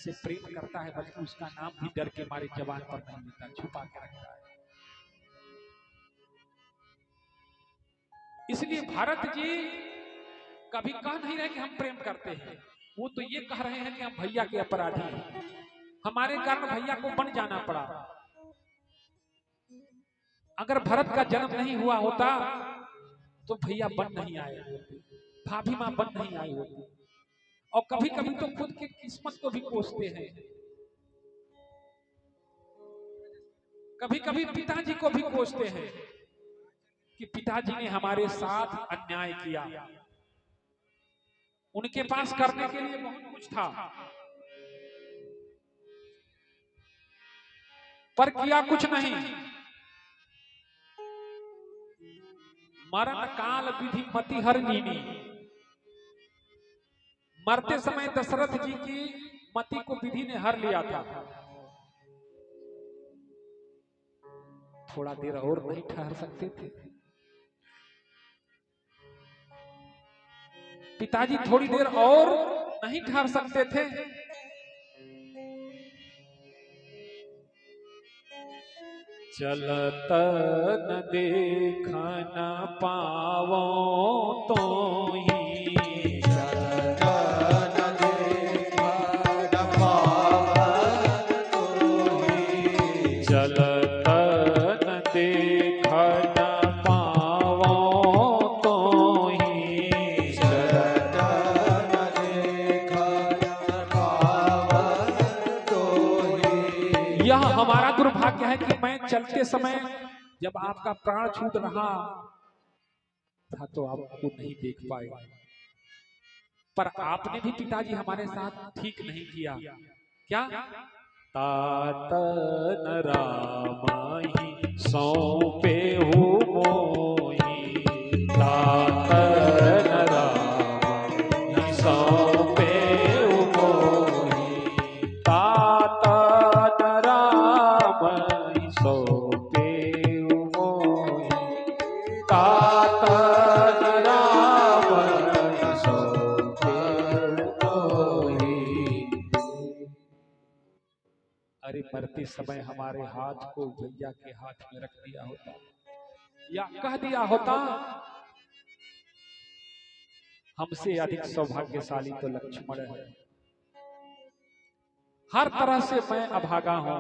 से प्रेम करता है, बल्कि उसका नाम भी डर के मारे जबान पर नहीं लेता, छुपा के रखता है। इसलिए भारत जी कभी कह नहीं रहे कि हम प्रेम करते हैं, वो तो ये कह रहे हैं कि हम भैया के अपराधी हैं, हमारे कारण भैया को बन जाना पड़ा। अगर भरत का जन्म नहीं हुआ होता तो भैया बन नहीं आए होते, भाभी माँ बन नहीं आई होती। और कभी कभी तो खुद की किस्मत को भी कोसते हैं, कभी कभी पिताजी को भी कोसते हैं कि पिताजी ने हमारे साथ अन्याय किया, उनके पास करने के लिए बहुत कुछ था पर किया कुछ नहीं। मरण काल विधि मति हर लीनी, मरते समय दशरथ जी की मति को विधि ने हर लिया था। थोड़ा देर और नहीं ठहर सकते थे? पिताजी थोड़ी देर और नहीं ठहर सकते थे? चलत न देख न पावो तो ही, चलत न देख न पावो तो ही, चलत न देख न पावो तो ही, चलत न देख न पावो तो ही। यह हमारा दुर्भाग्य है कि मैं चलते समय जब आपका प्राण छूट रहा था तो आपको नहीं देख पाए, पर आपने भी पिताजी हमारे साथ ठीक नहीं किया। क्या? तात न रामाहि सौंपे हो मोहि, तात न रामाहि सौंपे हो मोहि, तात न रामाहि सौंपे हो मोहि, तात न रामाहि सौंपे हो मोहि। अरे मरते समय हमारे हाथ को भैया के हाथ में रख दिया होता, या कह दिया होता हमसे अधिक सौभाग्यशाली तो लक्ष्मण है। हर तरह से मैं अभागा हूं।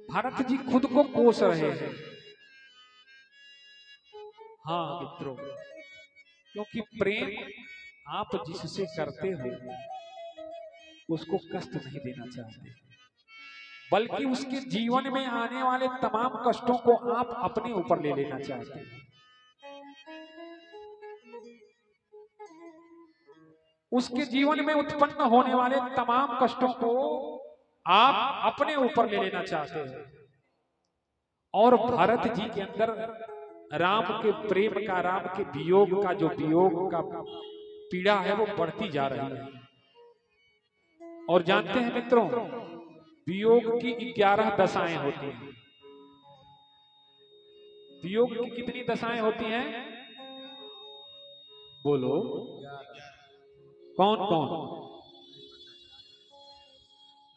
भरत जी खुद को कोस रहे हैं। हाँ मित्रों, क्योंकि प्रेम आप जिससे करते हो उसको कष्ट नहीं देना चाहते, बल्कि उसके जीवन में आने वाले तमाम कष्टों को आप अपने ऊपर ले लेना चाहते हैं। उसके जीवन में उत्पन्न होने वाले तमाम कष्टों को आप अपने ऊपर ले लेना चाहते हैं। और भरत जी के अंदर राम के प्रेम का, राम के वियोग का, जो वियोग का पीड़ा है वो बढ़ती जा रही है। और जानते हैं मित्रों, वियोग की 11 दशाएं होती हैं। वियोग की कितनी दशाएं होती हैं? बोलो कौन कौन?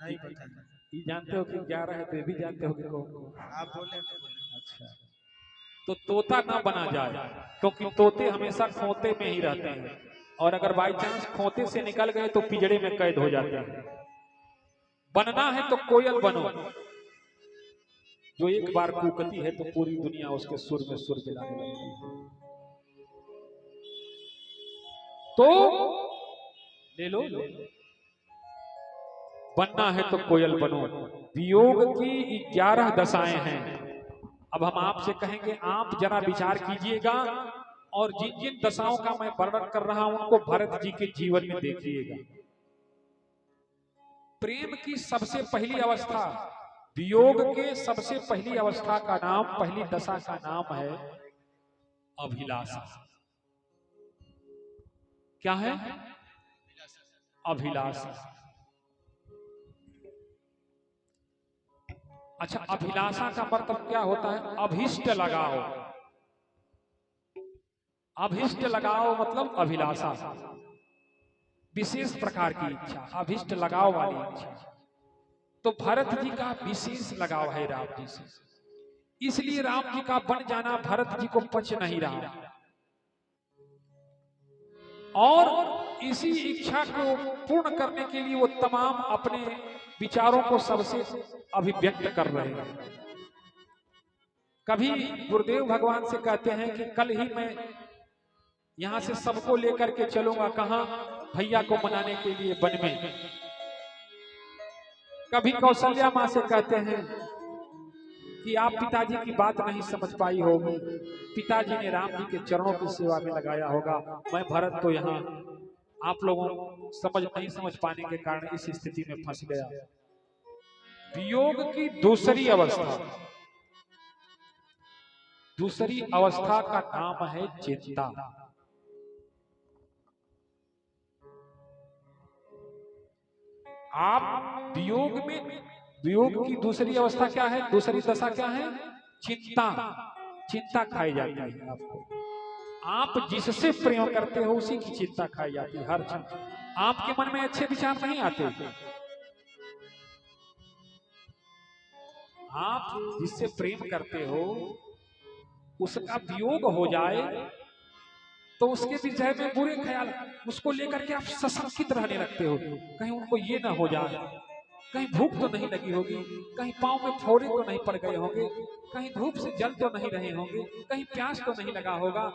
नहीं पता। ये जानते हो कि 11 है, तो भी जानते हो कि कौन? आप बोले तो बोले। अच्छा, तो तोता ना बना जाए, क्योंकि तोते हमेशा खोते में ही रहते हैं, और अगर बाई चांस खोते से निकल गए तो पिंजड़े में कैद हो जाते हैं। बनना है तो कोयल बनो, जो एक बार कूकती है तो पूरी दुनिया उसके सुर में सुर मिलाने लगती है। तो ले लो, बनना है तो कोयल बनो। वियोग की 11 दशाएं हैं। अब हम आपसे कहेंगे, आप जरा विचार कीजिएगा और जिन जिन दशाओं का मैं वर्णन कर रहा हूं उनको भरत जी के जीवन में देखिएगा। प्रेम की सबसे पहली अवस्था, वियोग के सबसे पहली अवस्था का नाम, पहली दशा का नाम है अभिलाषा। क्या है? अभिलाषा। अच्छा, अभिलाषा का मतलब क्या होता है? अभिष्ट लगाओ। अभिष्ट लगाओ मतलब अभिलाषा। विशेष प्रकार की इच्छा, अभिष्ट लगाव वाली इच्छा। तो भरत जी का विशेष लगाव है राम जी से, इसलिए राम जी का बन जाना भरत जी को पच नहीं रहा, और इसी इच्छा को पूर्ण करने के लिए वो तमाम अपने विचारों को सबसे अभिव्यक्त कर रहे हैं। कभी गुरुदेव भगवान से कहते हैं कि कल ही मैं यहां से सबको लेकर के चलूंगा, कहां? भैया को मनाने के लिए वन में। कभी कौशल्या मां से कहते हैं कि आप पिताजी की बात नहीं समझ पाई होगी, पिताजी ने राम जी के चरणों की सेवा में लगाया होगा, मैं भरत तो यहाँ आप लोगों नहीं समझ पाने के कारण इस स्थिति में फंस गया। वियोग की दूसरी अवस्था का नाम है चिंता। आप वियोग की दूसरी अवस्था क्या है? दूसरी दशा क्या है? चिंता खाई जाती है आपको। आप जिससे प्रेम करते हो उसी की चिंता खाई जाती है। हर चीज आपके मन में अच्छे विचार नहीं आते, आप जिससे प्रेम करते हो उसका वियोग हो जाए तो उसके विषय में बुरे ख्याल, उसको लेकर के आप सशंकित रहने लगते हो। कहीं उनको ये ना हो जाए, कहीं भूख तो नहीं लगी होगी, कहीं पांव में फोड़े तो नहीं पड़ गए होंगे, कहीं धूप से जल तो नहीं रहे होंगे, कहीं प्यास तो नहीं लगा होगा,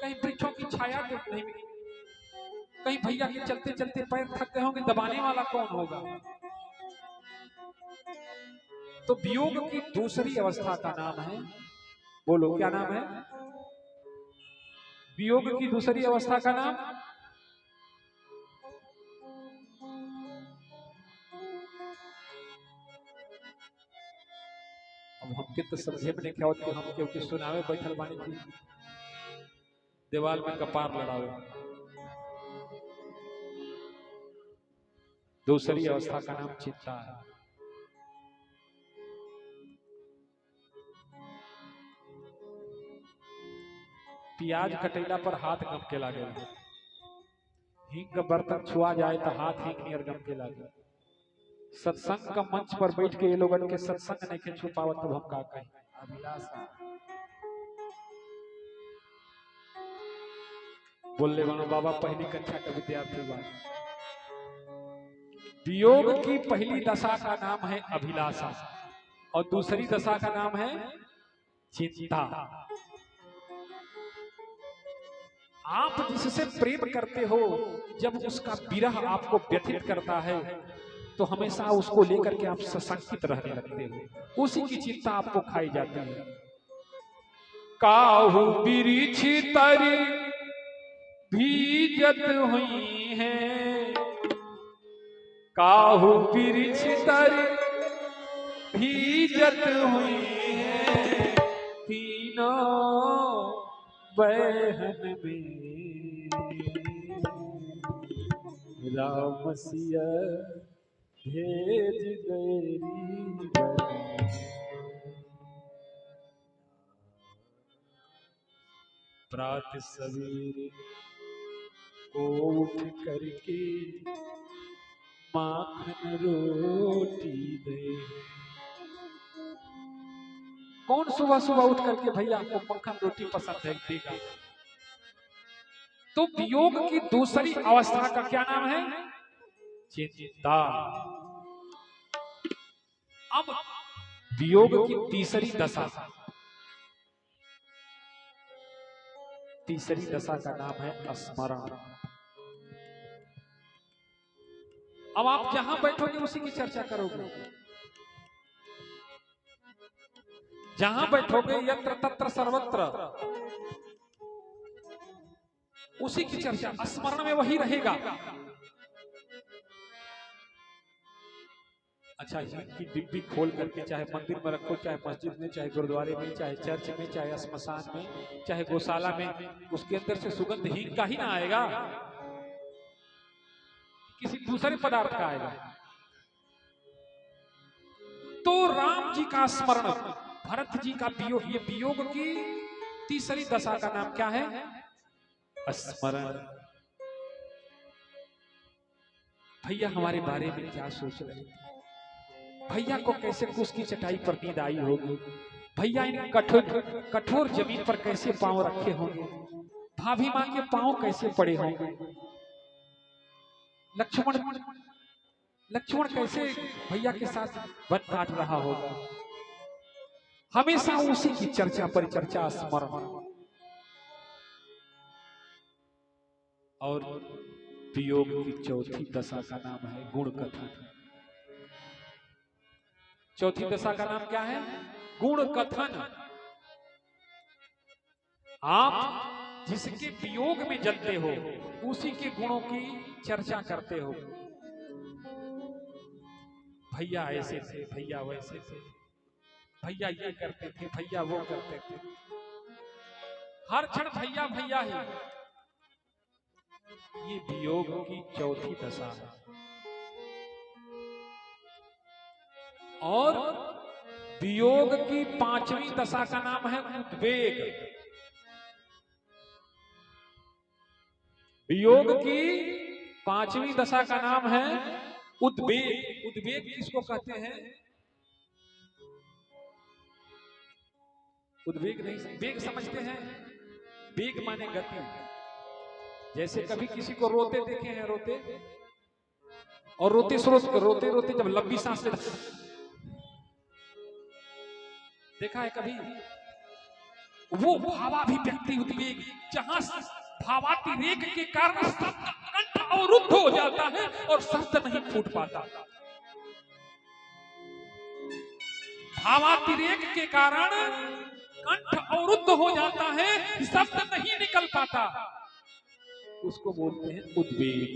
कहीं वृक्षों की छाया तो नहीं, कहीं भैया के चलते चलते पैर थक गए होंगे, दबाने वाला कौन होगा? तो वियोग की दूसरी अवस्था का नाम है, बोलो क्या नाम है? वियोग की दूसरी अवस्था का नाम अब हमके तो समझे में नहीं क्या होता, हम क्योंकि सुनावे बैठल बानी थी, दीवाल में कपार लड़ावे। दूसरी अवस्था का नाम चिंता है। प्याज कटेला पर हाथ गमके लागे, हींग का बर्तन छुआ जाए तो हाथ हींग नियर गमके लागे। सत्संग का मंच पर बैठ के ये लोगन के सत्संग नहीं के छुपावत, तो हम का कहें? अभिलाषा बोलने वालों बाबा पहली कक्षा का विद्यार्थी बात। वियोग की पहली दशा का नाम है अभिलाषा और दूसरी दशा का नाम है चिंता। आप जिससे प्रेम करते हो, जब उसका विरह आपको व्यथित करता है तो हमेशा उसको लेकर के आप सशंकित रहने लगते हो, उसी की चिंता आपको खाई जाती है। काहू बिरिछी तरी भीजत हुई है, काहू बिरिछी तरी भीजत हुई है, तीनों बहन में राम सिया भेज गई। प्रात सवेरे को उठ करके माखन रोटी दे। कौन सुबह सुबह उठ करके भैया को मक्खन रोटी पसंद है देगा? तो वियोग की दूसरी अवस्था का क्या नाम है? चिंता। अब वियोग की तीसरी दशा का नाम है स्मरण। अब आप जहां बैठोगे उसी की चर्चा करोगे, जहां बैठोगे यत्र तत्र सर्वत्र उसी की चर्चा, स्मरण में वही रहेगा। अच्छा, की डिब्बी खोल करके चाहे मंदिर में रखो, चाहे मस्जिद में, चाहे गुरुद्वारे में, चाहे चर्च में, चाहे श्मशान में, चाहे गौशाला में, उसके अंदर से सुगंध हींग का ही ना आएगा, किसी दूसरे पदार्थ का आएगा। तो राम जी का स्मरण, भरत जी का वियोग, ये वियोग की तीसरी दशा का नाम क्या है? स्मरण। भैया हमारे बारे में क्या सोच रहे थे, भैया को कैसे कुश की चटाई पर नींद आई होगी, भैया इन कठोर जमीन पर कैसे पांव रखे होंगे, भाभी माँ के पांव कैसे पड़े होंगे, लक्ष्मण कैसे भैया के साथ वन काट रहा होगा। हमेशा उसी की चर्चा परिचर्चा स्मरण। और वियोग की चौथी दशा का नाम है गुण कथन। चौथी दशा का नाम क्या है? गुण कथन। आप जिसके वियोग में जलते हो उसी के गुणों की चर्चा करते हो। भैया ऐसे थे, भैया वैसे थे, भैया ये करते थे, भैया वो करते थे, हर क्षण भैया भैया ही। ये वियोग की चौथी दशा है। और वियोग की पांचवी दशा का नाम है उद्वेग। वियोग की पांचवी दशा का नाम है उद्वेग। उद्वेग किसको कहते हैं? उद्वेग नहीं, वेग समझते हैं? वेग माने गति। जैसे कभी किसी को रोते देखे हैं, रोते और रोते रोते जब लंबी सांस ले, देखा है कभी? वो भावाभिव्यक्ति उद्वेग, जहां भावातिरेक के कारण शब्द कंठ अवरुद्ध हो जाता है और शब्द नहीं फूट पाता। भावातिरेक के कारण कंठ अवरुद्ध हो जाता है, शब्द नहीं निकल पाता, उसको बोलते हैं उद्वेग।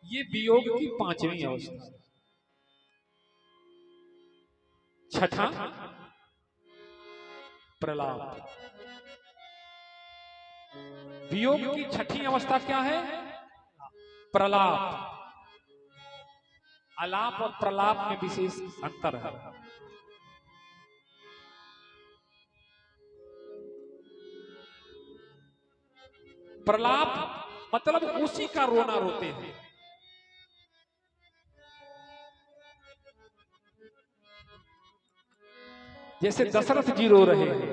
ये वियोग की पांचवी अवस्था। छठा प्रलाप। वियोग की छठी अवस्था क्या है? प्रलाप। आलाप और प्रलाप में विशेष अंतर है। प्रलाप मतलब उसी का रोना रोते हैं। जैसे दशरथ जी रो रहे हैं,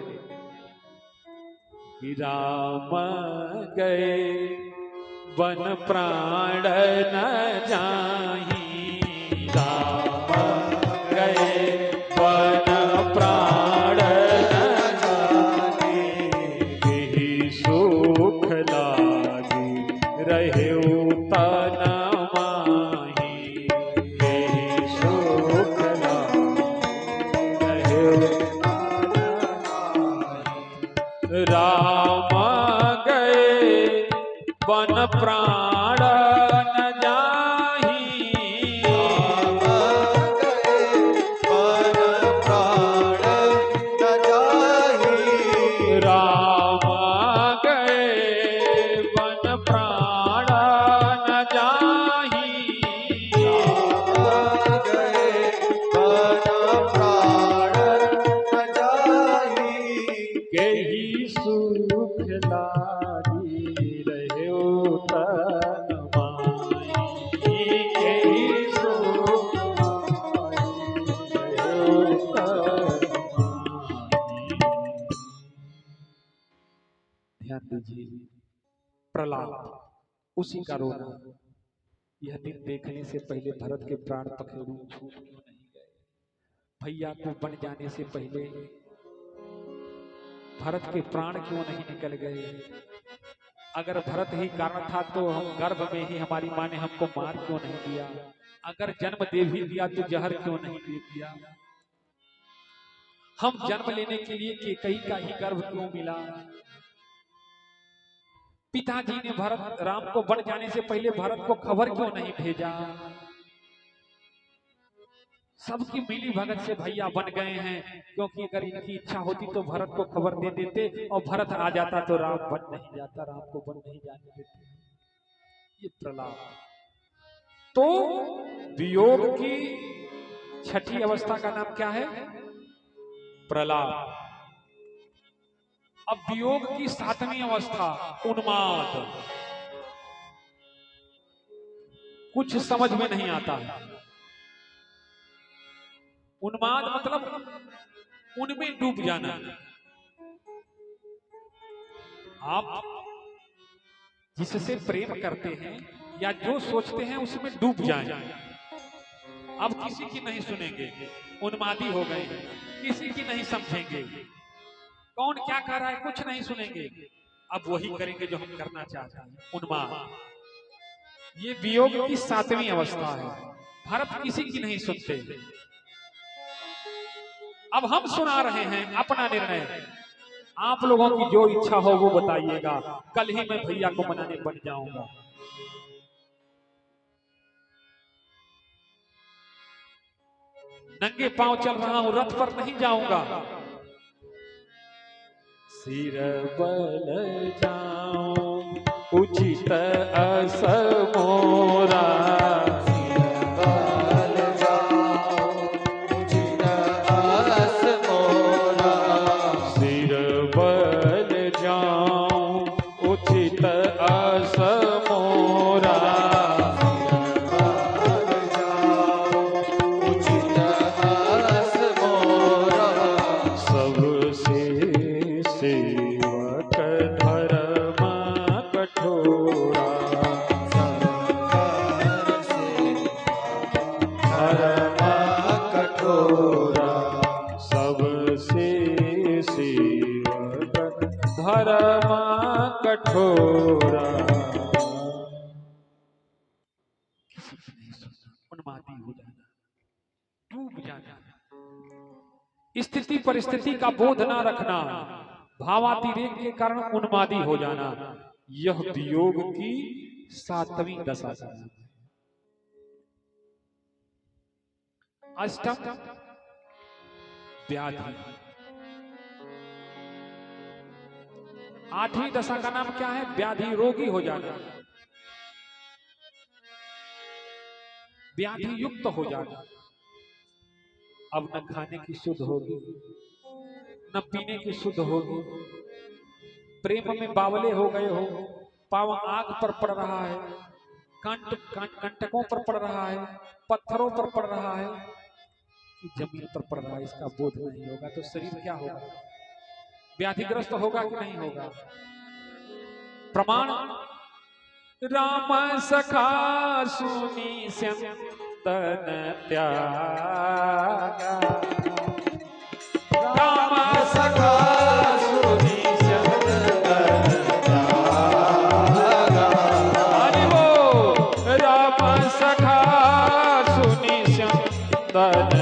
राम गए वन प्राण न जाही, राम गए वन प्राण न जाही, यही सुख लागी रहे तन माही, यही सुख लागी रहे राम गए वन प्राण न जाही, राम गए वन प्राण न जाही, राम गए वन प्राण न जाही, यही सुख लागी रहे तन माही, यही सुख लागी रहे तन माही। ध्यान दीजिए, प्रलाप उसी का रोना। यह दिन देखने से पहले भरत के प्राण पखेरु छूट क्यों नहीं गए? भैया को बन जाने से पहले भरत के प्राण क्यों नहीं निकल गए? अगर भरत ही कारण था तो हम गर्भ में ही हमारी माँ ने हमको मार क्यों नहीं दिया? अगर जन्म दे भी दिया तो जहर क्यों नहीं दे दिया? हम जन्म लेने के लिए केकई का ही गर्भ क्यों मिला? पिताजी ने भरत राम को बन जाने से पहले भरत को खबर क्यों नहीं भेजा? सबकी मिली भगत से भैया बन गए हैं, क्योंकि अगर इनकी इच्छा होती तो भरत को खबर दे देते और भरत आ जाता तो राम बन नहीं जाता, राम को बन नहीं जाने देते। ये प्रलाप। तो वियोग की छठी अवस्था का नाम क्या है? प्रलाप। अब वियोग की सातवीं अवस्था उन्माद। कुछ समझ में नहीं आता है। उन्माद मतलब उनमें डूब जाना। आप जिससे प्रेम करते हैं या जो सोचते हैं उसमें डूब जाएं। अब किसी की नहीं सुनेंगे, उन्मादी हो गए हैं, किसी की नहीं समझेंगे, कौन क्या कह रहा है कुछ नहीं सुनेंगे। अब वही करेंगे जो हम करना चाहते हैं, उन्माद। ये वियोग की 7वीं अवस्था है। भरत किसी की नहीं सुनते। अब हम सुना रहे हैं अपना निर्णय। आप लोगों की जो इच्छा हो वो बताइएगा, कल ही मैं भैया को मनाने बन जाऊंगा। नंगे पांव चल रहा हूं, रथ पर नहीं जाऊंगा। सिर बल जाऊं उचित अस मोरा, सिर बल जाऊं उचित अस मोरा, सबसे सेवक धर्म कठोरा, सबसे सेवक धर्म कठोरा। उन्मादी हो जाना, डूब जाना, स्थिति परिस्थिति का बोध ना रखना, भावातिरेक के कारण उन्मादी हो जाना, यह वियोग की 7वीं दशा है। अष्टम व्याधि। 8वीं दशा का नाम क्या है? व्याधि, रोगी हो जाना, व्याधि युक्त हो जाना। अब न खाने की शुद्ध होगी, न पीने की शुद्ध होगी, प्रेम में बावले हो गए हो, पाँव आग पर पड़ रहा है, कंटकों पर पड़ रहा है, पत्थरों पर पड़ रहा है, जमीन पर पड़ रहा है, इसका बोध नहीं होगा तो शरीर क्या होगा? व्याधिग्रस्त होगा कि नहीं होगा? प्रमाण, राम सखा सुनी तन त्यागा, राम सखा सुनी तन त्यागा, अरे वो राम सखा सुनी तन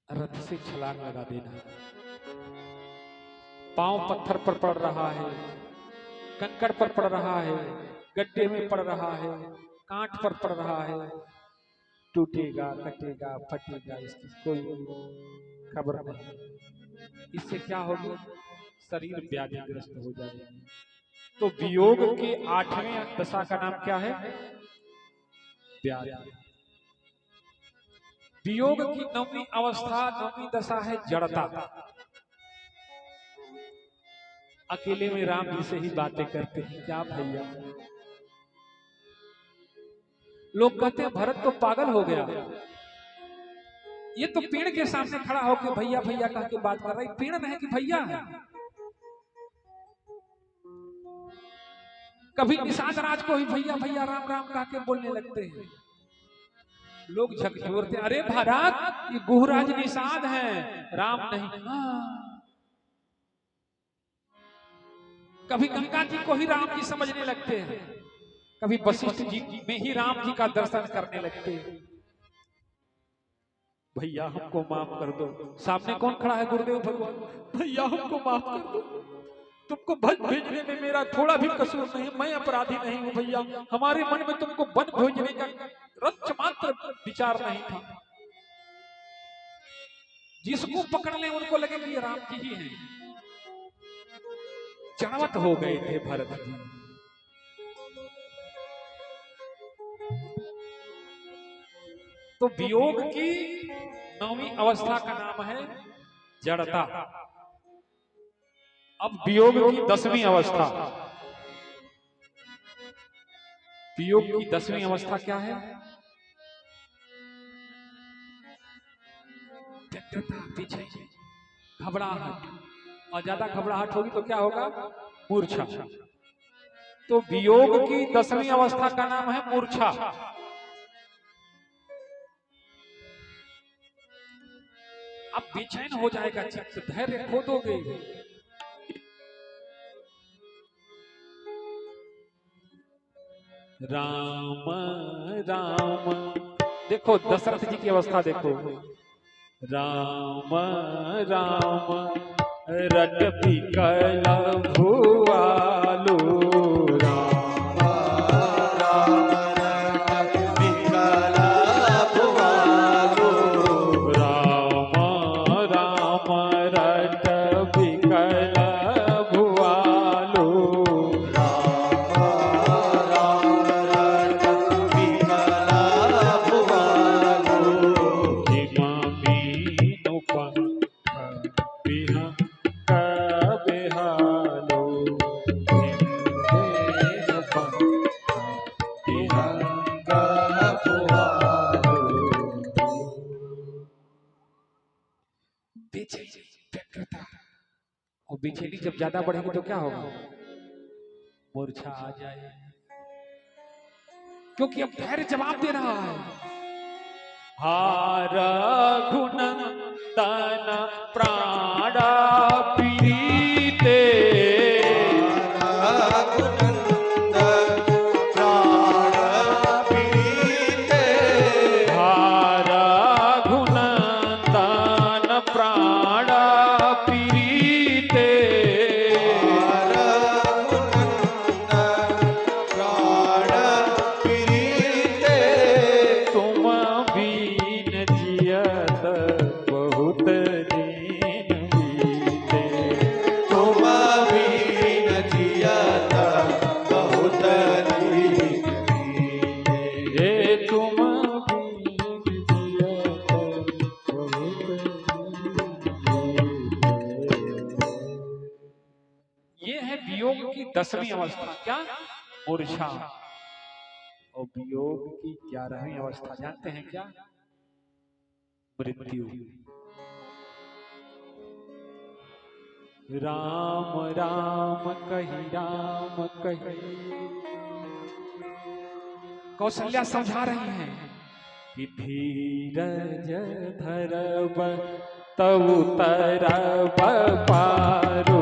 रथ से छलांग लगा देना। पांव पत्थर पर पड़ रहा है, कंकड़ पर पड़ रहा है, गड्ढे में पड़ रहा है, कांट पर पड़ रहा है, टूटेगा, कटेगा, फटेगा, इसकी कोई खबर नहीं। इससे क्या होगा? शरीर व्याधिग्रस्त हो जाएगा। तो वियोग के 8वें दशा का नाम क्या है? व्याधि। वियोग की 9वीं अवस्था, 9वीं दशा है जड़ता। अकेले में राम जी से ही बातें करते हैं, क्या भैया? लोग कहते हैं भरत तो पागल हो गया, ये तो पेड़ के सामने खड़ा होकर भैया भैया कह के बात कर रहा है। पेड़ नहीं कि भैया है। कभी निषाद राज को ही भैया भैया राम राम कह के बोलने लगते हैं। लोग झकझोरते, अरे भारत ये गुहराज निषाद है, राम नहीं। हाँ। कभी गंगा जी को ही राम जी समझने लगते हैं, कभी वशिष्ठ जी में ही राम जी का दर्शन करने लगते हैं। भैया हमको माफ कर दो। सामने कौन खड़ा है? गुरुदेव भगवान। भैया हमको माफ कर दो, तुमको वन भेजने में मेरा थोड़ा भी कसूर नहीं, मैं अपराधी नहीं हूँ भैया। हमारे मन में तुमको वन भेजने का रच मात्र विचार नहीं था। जिसको पकड़ ले उनको लगे कि ये राम जी ही हैं। चढ़वत हो गए थे भरत जी। तो वियोग की 9वीं अवस्था का नाम है जड़ता। अब वियोग की 10वीं अवस्था। वियोग की 10वीं अवस्था क्या है? पीछे घबराहट, और ज्यादा घबराहट होगी तो क्या होगा? मूर्छा। तो वियोग की 10वीं अवस्था का नाम है मूर्छा। अब बेचैन हो जाएगा चित्त, धैर्य खो दोगे। राम राम, देखो दशरथ जी की अवस्था देखो। राम राम रट बिकल भुआलो, राम राम रट बिकल भुआलो, राम राम रट बिकल भुआलो, राम राम रट बिकल भुआलो, हिमा मीनु पंख बिहंग बेहालो, मीनु पंख बिहंग भुआलो। बेचैनी, व्यग्रता, और बेचैनी जब ज्यादा बढ़ेगी तो क्या होगा? मूर्छा आ जाए, क्योंकि अब धैर्य जवाब दे रहा है। हार रघुनंदन प्राण प्रीते, हार रघुनंदन प्राण प्रीते, तुम बीन जियत बहुत दिन बीते, तुम बीन जियत बहुत दिन बीते, हे तुम बीन जियत बहुत दिन बीते। ये है वियोग की 10वीं अवस्था, क्या? मूर्छा। और वियोग की 11वीं अवस्था जानते हैं क्या? मृत्यु। राम राम कही, राम कही। कौशल्या समझा रही हैं कि धीरज धरब तब तरब पारो,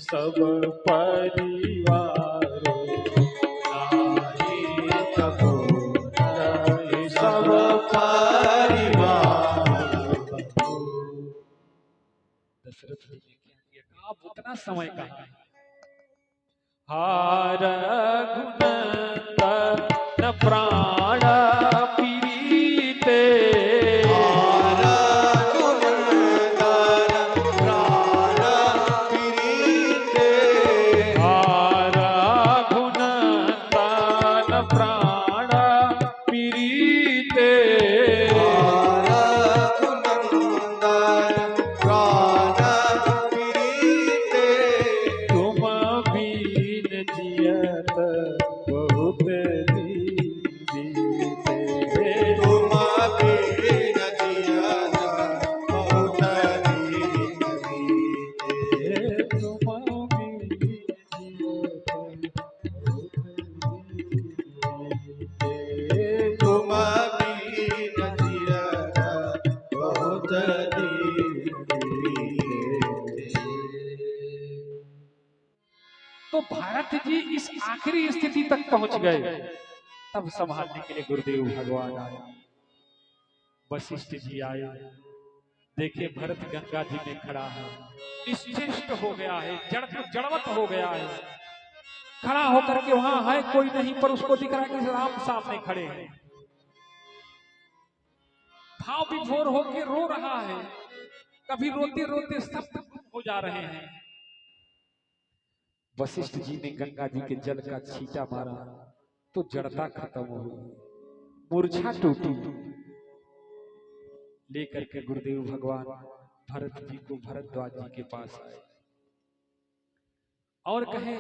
सब परिवार, सब परिवार। दशरथ जी ने क्या किया? आप उतना समय कहा। हार रघुनंदन प्राण प्रीते, तो भारत जी इस आखिरी स्थिति तक पहुंच गए, तब संभालने के लिए गुरुदेव भगवान आए, वशिष्ठ जी आए। देखे भरत गंगा जी में खड़ा है, निश्चेष्ट हो गया है, जड़वत हो गया है, खड़ा होकर के वहां है कोई नहीं, पर उसको दिख रहा है कि राम सामने खड़े हैं। भाव विभोर होकर रो रहा है, कभी रोते रोते स्तब्ध हो जा रहे हैं। वशिष्ठ जी ने गंगा जी के जल का छींटा मारा तो जड़ता खत्म हो गई, मूर्छा टूटी। लेकर के गुरुदेव भगवान भरत जी को भरद्वाज जी के पास आए और कहे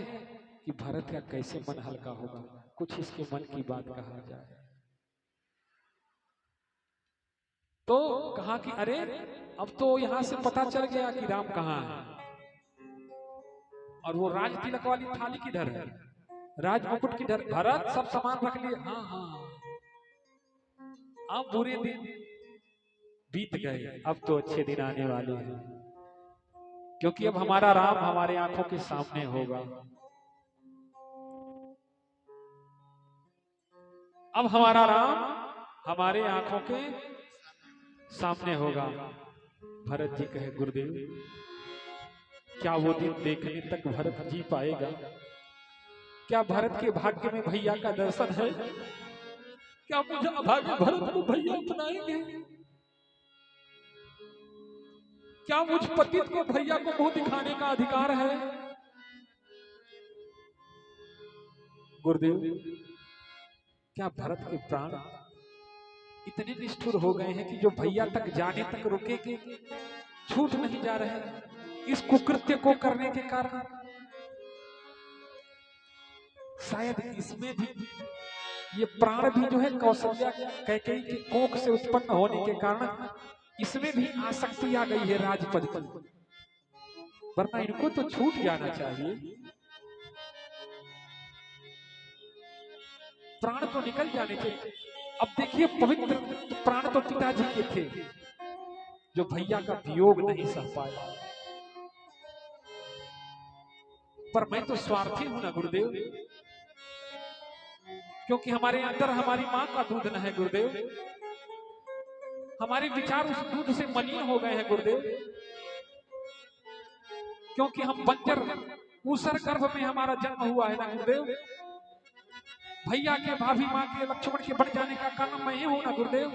कि भरत का कैसे मन हल्का होगा, कुछ इसके मन की बात कहा जाए। तो कहा कि अरे अब तो यहां से पता चल गया कि राम कहाँ है, और वो राज तिलक वाली थाली किधर है, राज मुकुट किधर, भरत सब सामान रख लिए। हाँ हाँ, अब बुरे दिन बीत गए, अब तो अच्छे दिन आने वाले हैं, क्योंकि अब हमारा राम हमारे आंखों के सामने होगा। अब हमारा राम हमारे आंखों के सामने होगा। भरत जी कहे गुरुदेव क्या वो दिन देखने तक भरत जी पाएगा? क्या भरत के भाग्य में भैया का दर्शन है? क्या मुझे अभागे भरत को भैया अपनाएंगे? क्या मुझ पतित को भैया को मुंह दिखाने का अधिकार है? गुरुदेव क्या भरत के प्राण इतने निष्ठुर हो गए हैं कि जो भैया तक जाने तक रुके के छूट नहीं जा रहे इस कुकृत्य को करने के कारण? शायद इसमें भी ये प्राण भी जो है कौशल्या कैकेयी के कोख से उत्पन्न होने के कारण इसमें भी आसक्ति आ गई है राजपद की, वरना इनको तो छूट जाना चाहिए, प्राण तो निकल जाने चाहिए। अब देखिए पवित्र प्राण तो पिताजी के थे जो भैया का वियोग नहीं सह पाया, पर मैं तो स्वार्थी हूं ना गुरुदेव, क्योंकि हमारे अंदर हमारी मां का दूध न है गुरुदेव, हमारे विचार उस दूध से मलिन हो गए हैं गुरुदेव, क्योंकि हम बंजर ऊसर गर्भ में हमारा जन्म हुआ है ना गुरुदेव। भैया के भाभी माँ के लक्ष्मण के बन जाने का कारण मैं ही हूं ना गुरुदेव।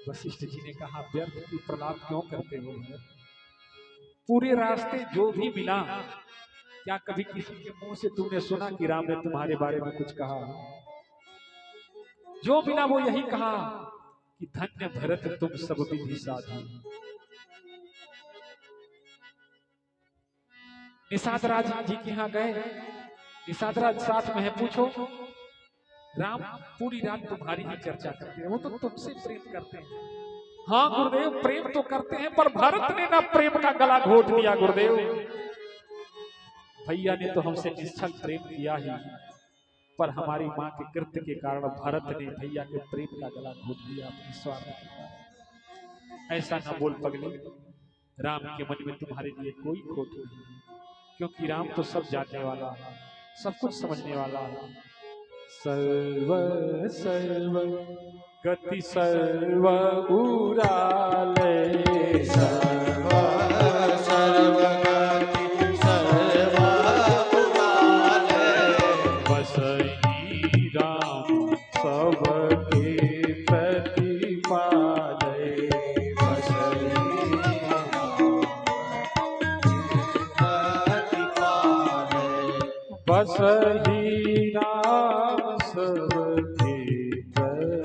वशिष्ठ जी ने कहा व्यर्थ की प्रलाप क्यों करते हो? पूरे रास्ते जो भी मिला, क्या कभी किसी के मुंह से तुमने सुना कि राम ने तुम्हारे बारे में कुछ कहा? जो मिला वो यही कहा कि धन्य भरत तुम सब विधि साधु। निषाद राज जी के यहाँ गए, निषाद राज साथ में है, पूछो राम पूरी रात तुम्हारी ही चर्चा करते हैं, वो तो तुमसे प्रेम करते हैं। हाँ गुरुदेव प्रेम तो करते हैं, पर भरत ने ना प्रेम का गला घोट दिया गुरुदेव। भैया ने तो हमसे निश्चल प्रेम किया ही, पर हमारी माँ के कृत्य के कारण भरत ने भैया के प्रेम का गला घोट दिया अपने स्वार्थ के कारण। ऐसा न बोल पगले, राम के मन में तुम्हारे लिए कोई खोट नहीं, क्योंकि राम तो सब जानने वाला है, सब कुछ समझने वाला है। सर्व सर्व गति सर्व उराले, सर्व सर्व गति सर्व उराले, बसई राम सबके प्रतिपाले, बसई बसही राम सबके प्रतिपाले,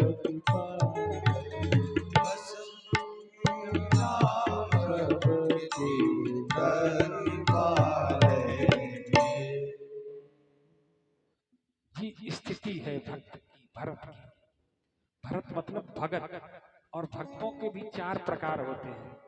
ये स्थिति है भक्त की, भरत की। भरत मतलब भगत, और भक्तों के भी चार प्रकार होते हैं।